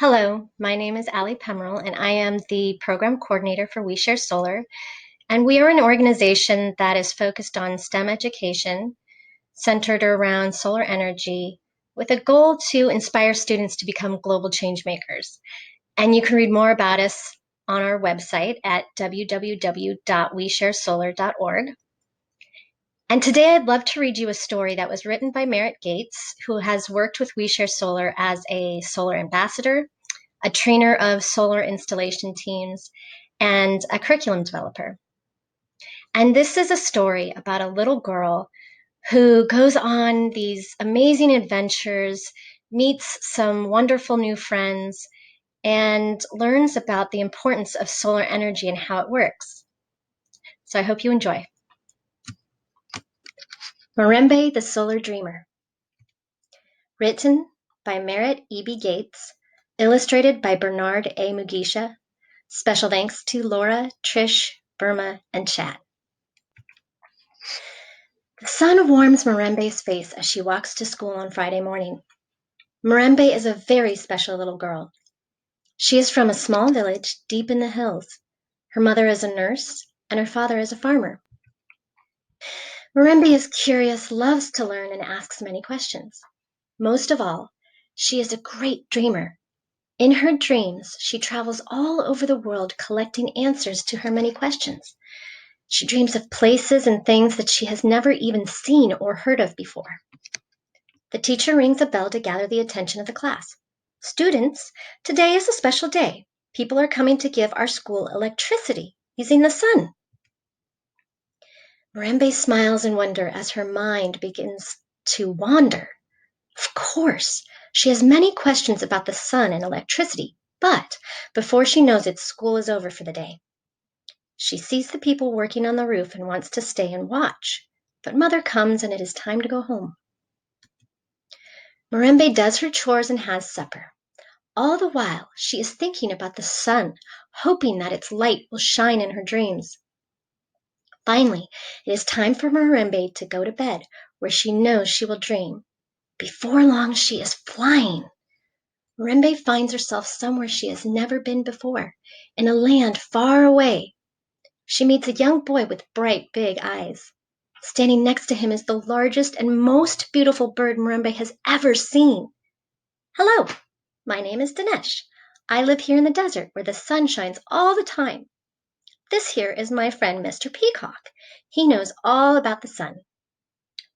Hello, my name is Alli Pemerl, and I am the program coordinator for We Share Solar. And we are an organization that is focused on STEM education, centered around solar energy, with a goal to inspire students to become global changemakers. And you can read more about us on our website at www.wesharesolar.org. And today I'd love to read you a story that was written by Merritt, who has worked with We Share Solar as a solar ambassador, a trainer of solar installation teams, and a curriculum developer. And this is a story about a little girl who goes on these amazing adventures, meets some wonderful new friends, and learns about the importance of solar energy and how it works. So I hope you enjoy. Mirembe, the Solar Dreamer. Written by Merritt E.B. Gates, illustrated by Bernard A. Mugisha. Special thanks to Laura, Trish, Burma, and Chad. The sun warms Mirembe's face as she walks to school on Friday morning. Mirembe is a very special little girl. She is from a small village deep in the hills. Her mother is a nurse, and her father is a farmer. Mirembe is curious, loves to learn, and asks many questions. Most of all, she is a great dreamer. In her dreams, she travels all over the world collecting answers to her many questions. She dreams of places and things that she has never even seen or heard of before. The teacher rings a bell to gather the attention of the class. Students, today is a special day. People are coming to give our school electricity using the sun. Mirembe smiles in wonder as her mind begins to wander. Of course, she has many questions about the sun and electricity, but before she knows it, school is over for the day. She sees the people working on the roof and wants to stay and watch, but mother comes and it is time to go home. Mirembe does her chores and has supper. All the while, she is thinking about the sun, hoping that its light will shine in her dreams. Finally, it is time for Mirembe to go to bed, where she knows she will dream. Before long, she is flying. Mirembe finds herself somewhere she has never been before, in a land far away. She meets a young boy with bright, big eyes. Standing next to him is the largest and most beautiful bird Mirembe has ever seen. Hello, my name is Dinesh. I live here in the desert where the sun shines all the time. This here is my friend Mr. Peacock. He knows all about the sun.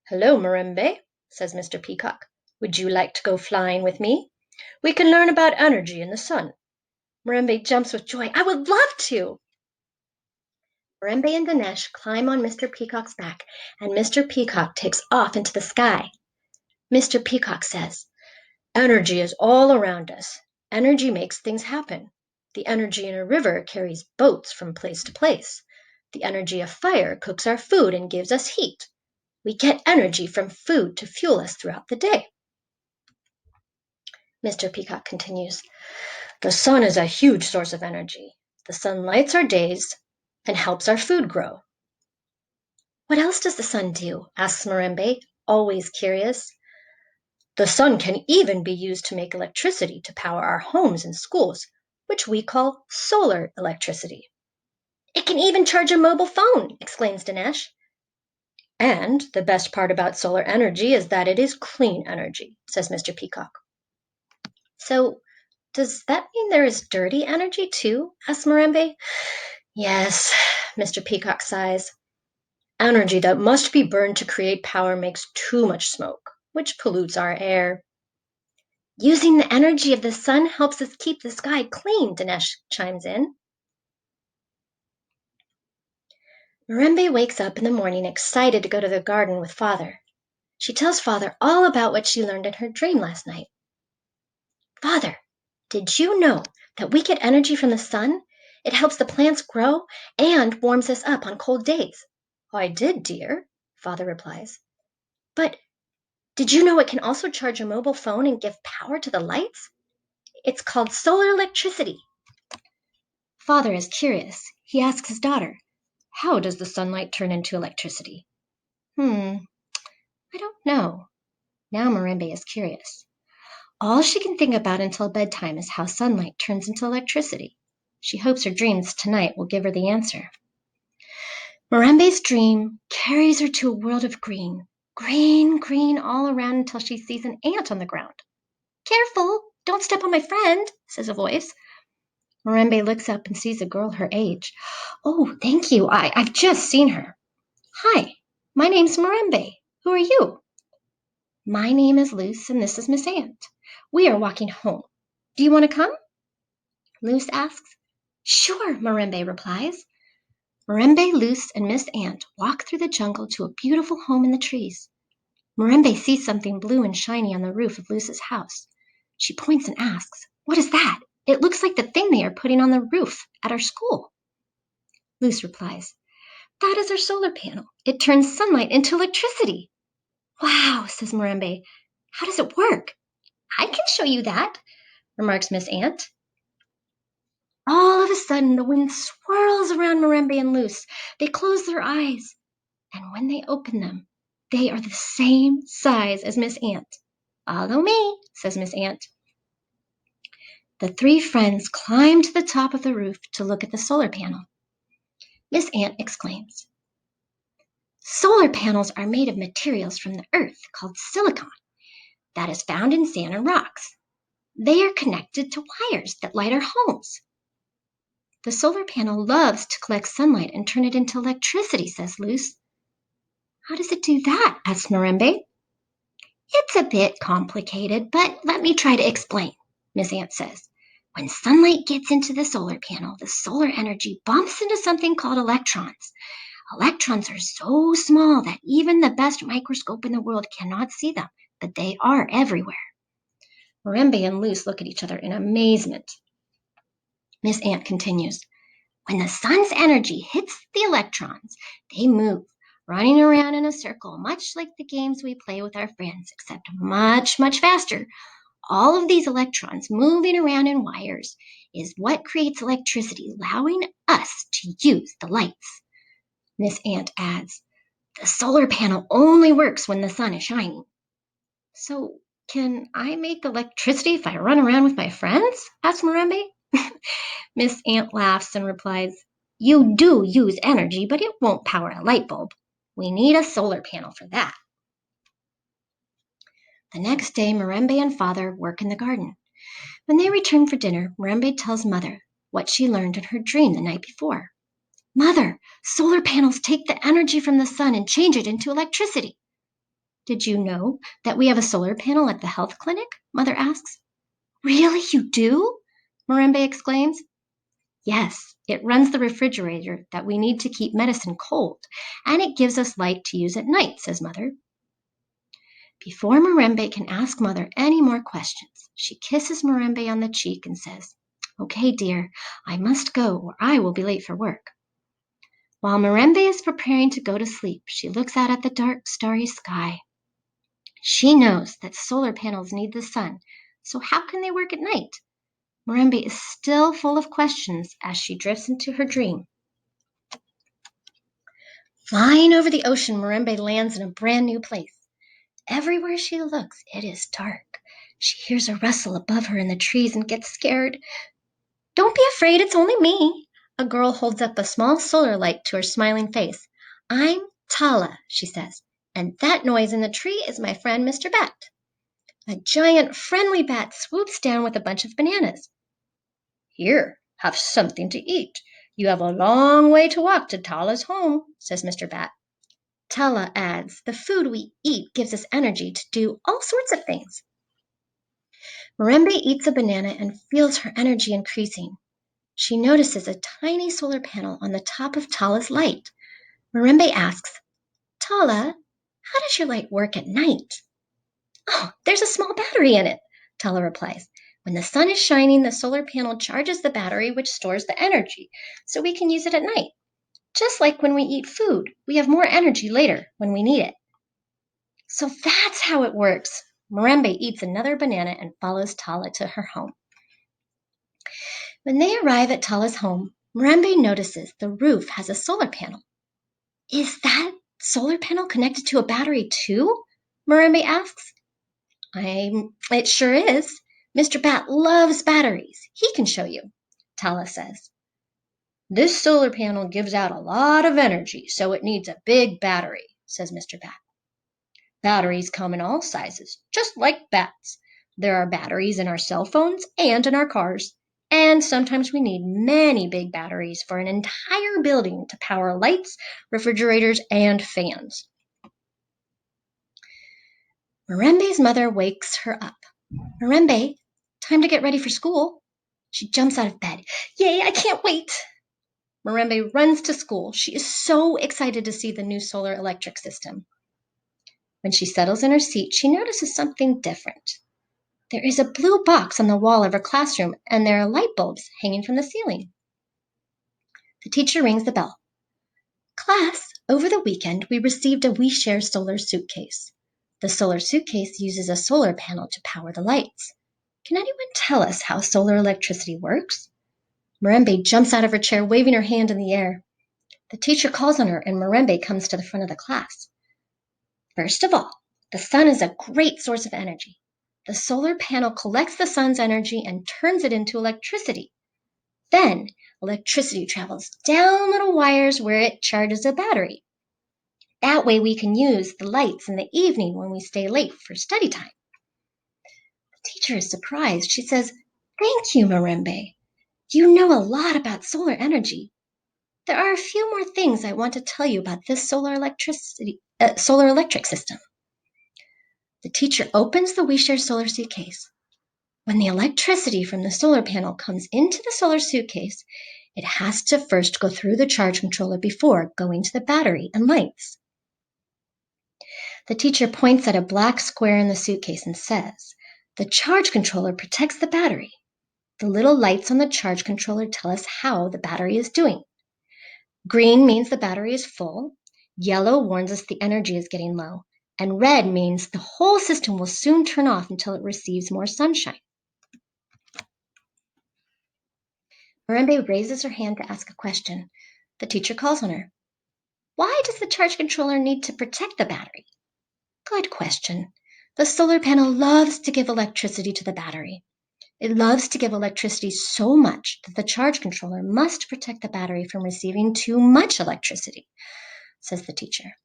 Hello, Mirembe, says Mr. Peacock. Would you like to go flying with me? We can learn about energy in the sun. Mirembe jumps with joy. I would love to! Mirembe and Dinesh climb on Mr. Peacock's back, and Mr. Peacock takes off into the sky. Mr. Peacock says, Energy is all around us. Energy makes things happen. The energy in a river carries boats from place to place. The energy of fire cooks our food and gives us heat. We get energy from food to fuel us throughout the day. Mr. Peacock continues, The sun is a huge source of energy. The sun lights our days and helps our food grow. What else does the sun do? Asks Mirembe, always curious. The sun can even be used to make electricity to power our homes and schools, which we call solar electricity. It can even charge a mobile phone, exclaims Dinesh. And the best part about solar energy is that it is clean energy, says Mr. Peacock. So, does that mean there is dirty energy too? Asks Mirembe. Yes, Mr. Peacock sighs. Energy that must be burned to create power makes too much smoke, which pollutes our air. Using the energy of the sun helps us keep the sky clean, Dinesh chimes in. Mirembe wakes up in the morning excited to go to the garden with Father. She tells Father all about what she learned in her dream last night. Father, did you know that we get energy from the sun? It helps the plants grow and warms us up on cold days. I did, dear, Father replies. But did you know it can also charge a mobile phone and give power to the lights? It's called solar electricity. Father is curious. He asks his daughter, How does the sunlight turn into electricity? I don't know. Now Mirembe is curious. All she can think about until bedtime is how sunlight turns into electricity. She hopes her dreams tonight will give her the answer. Mirembe's dream carries her to a world of green. Green, green all around until she sees an ant on the ground. Careful, don't step on my friend, says a voice. Mirembe looks up and sees a girl her age. Oh, thank you. I've just seen her. Hi, my name's Mirembe. Who are you? My name is Luce, and this is Miss Ant. We are walking home. Do you want to come? Luce asks. Sure, Mirembe replies. Mirembe, Luce, and Miss Ant walk through the jungle to a beautiful home in the trees. Mirembe sees something blue and shiny on the roof of Luce's house. She points and asks, What is that? It looks like the thing they are putting on the roof at our school. Luce replies, That is our solar panel. It turns sunlight into electricity. Wow, says Mirembe. How does it work? I can show you that, remarks Miss Ant. All of a sudden, the wind swirls around Mirembe and Luce. They close their eyes, and when they open them, they are the same size as Miss Ant. Follow me, says Miss Ant. The three friends climb to the top of the roof to look at the solar panel. Miss Ant exclaims, Solar panels are made of materials from the earth called silicon that is found in sand and rocks. They are connected to wires that light our homes. The solar panel loves to collect sunlight and turn it into electricity, says Luce. How does it do that? Asks Mirembe. It's a bit complicated, but let me try to explain, Miss Ant says. When sunlight gets into the solar panel, the solar energy bumps into something called electrons. Electrons are so small that even the best microscope in the world cannot see them, but they are everywhere. Mirembe and Luce look at each other in amazement. Miss Ant continues, When the sun's energy hits the electrons, they move, running around in a circle, much like the games we play with our friends, except much, much faster. All of these electrons moving around in wires is what creates electricity, allowing us to use the lights. Miss Ant adds, The solar panel only works when the sun is shining. So, can I make electricity if I run around with my friends? Asks Mirembe. Miss Ant laughs and replies, You do use energy, but it won't power a light bulb. We need a solar panel for that. The next day, Mirembe and Father work in the garden. When they return for dinner, Mirembe tells Mother what she learned in her dream the night before. Mother, solar panels take the energy from the sun and change it into electricity. Did you know that we have a solar panel at the health clinic? Mother asks. Really, you do? Mirembe exclaims. Yes, it runs the refrigerator that we need to keep medicine cold, and it gives us light to use at night, says Mother. Before Mirembe can ask Mother any more questions, she kisses Mirembe on the cheek and says, Okay, dear, I must go or I will be late for work. While Mirembe is preparing to go to sleep, she looks out at the dark, starry sky. She knows that solar panels need the sun, so how can they work at night? Mirembe is still full of questions as she drifts into her dream. Flying over the ocean, Mirembe lands in a brand new place. Everywhere she looks, it is dark. She hears a rustle above her in the trees and gets scared. Don't be afraid, it's only me. A girl holds up a small solar light to her smiling face. I'm Tala, she says, and that noise in the tree is my friend Mr. Bat. A giant friendly bat swoops down with a bunch of bananas. Here, have something to eat. You have a long way to walk to Tala's home, says Mr. Bat. Tala adds, the food we eat gives us energy to do all sorts of things. Mirembe eats a banana and feels her energy increasing. She notices a tiny solar panel on the top of Tala's light. Mirembe asks, Tala, how does your light work at night? Oh, there's a small battery in it, Tala replies. When the sun is shining, the solar panel charges the battery, which stores the energy, so we can use it at night. Just like when we eat food, we have more energy later when we need it. So that's how it works. Mirembe eats another banana and follows Tala to her home. When they arrive at Tala's home, Mirembe notices the roof has a solar panel. Is that solar panel connected to a battery too? Mirembe asks. It sure is. Mr. Bat loves batteries. He can show you, Tala says. This solar panel gives out a lot of energy, so it needs a big battery, says Mr. Bat. Batteries come in all sizes, just like bats. There are batteries in our cell phones and in our cars. And sometimes we need many big batteries for an entire building to power lights, refrigerators, and fans. Mirembe's mother wakes her up. Mirembe, time to get ready for school. She jumps out of bed. Yay, I can't wait! Mirembe runs to school. She is so excited to see the new solar electric system. When she settles in her seat, she notices something different. There is a blue box on the wall of her classroom, and there are light bulbs hanging from the ceiling. The teacher rings the bell. Class, over the weekend, we received a We Share Solar Suitcase. The solar suitcase uses a solar panel to power the lights. Can anyone tell us how solar electricity works? Mirembe jumps out of her chair, waving her hand in the air. The teacher calls on her, and Mirembe comes to the front of the class. First of all, the sun is a great source of energy. The solar panel collects the sun's energy and turns it into electricity. Then, electricity travels down little wires where it charges a battery. That way we can use the lights in the evening when we stay late for study time. The teacher is surprised. She says, "Thank you, Mirembe. You know a lot about solar energy. There are a few more things I want to tell you about this solar electric system." The teacher opens the We Share Solar Suitcase. When the electricity from the solar panel comes into the solar suitcase, it has to first go through the charge controller before going to the battery and lights. The teacher points at a black square in the suitcase and says, "The charge controller protects the battery. The little lights on the charge controller tell us how the battery is doing. Green means the battery is full, yellow warns us the energy is getting low, and red means the whole system will soon turn off until it receives more sunshine." Mirembe raises her hand to ask a question. The teacher calls on her. "Why does the charge controller need to protect the battery?" Good question. The solar panel loves to give electricity to the battery. It loves to give electricity so much that the charge controller must protect the battery from receiving too much electricity, says the teacher.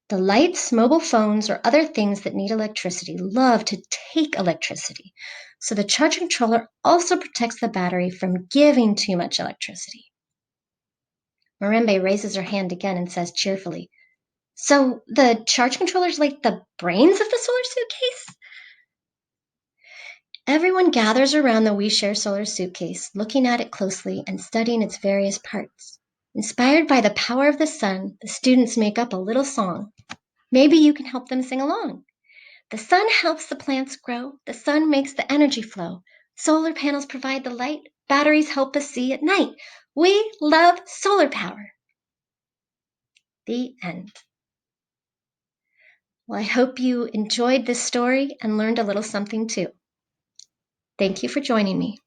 The lights, mobile phones, or other things that need electricity love to take electricity, so the charge controller also protects the battery from giving too much electricity. Mirembe raises her hand again and says cheerfully, "So the charge controller's like the brains of the solar suitcase?" Everyone gathers around the We Share Solar Suitcase, looking at it closely and studying its various parts. Inspired by the power of the sun, the students make up a little song. Maybe you can help them sing along. The sun helps the plants grow. The sun makes the energy flow. Solar panels provide the light. Batteries help us see at night. We love solar power. The end. Well, I hope you enjoyed this story and learned a little something too. Thank you for joining me.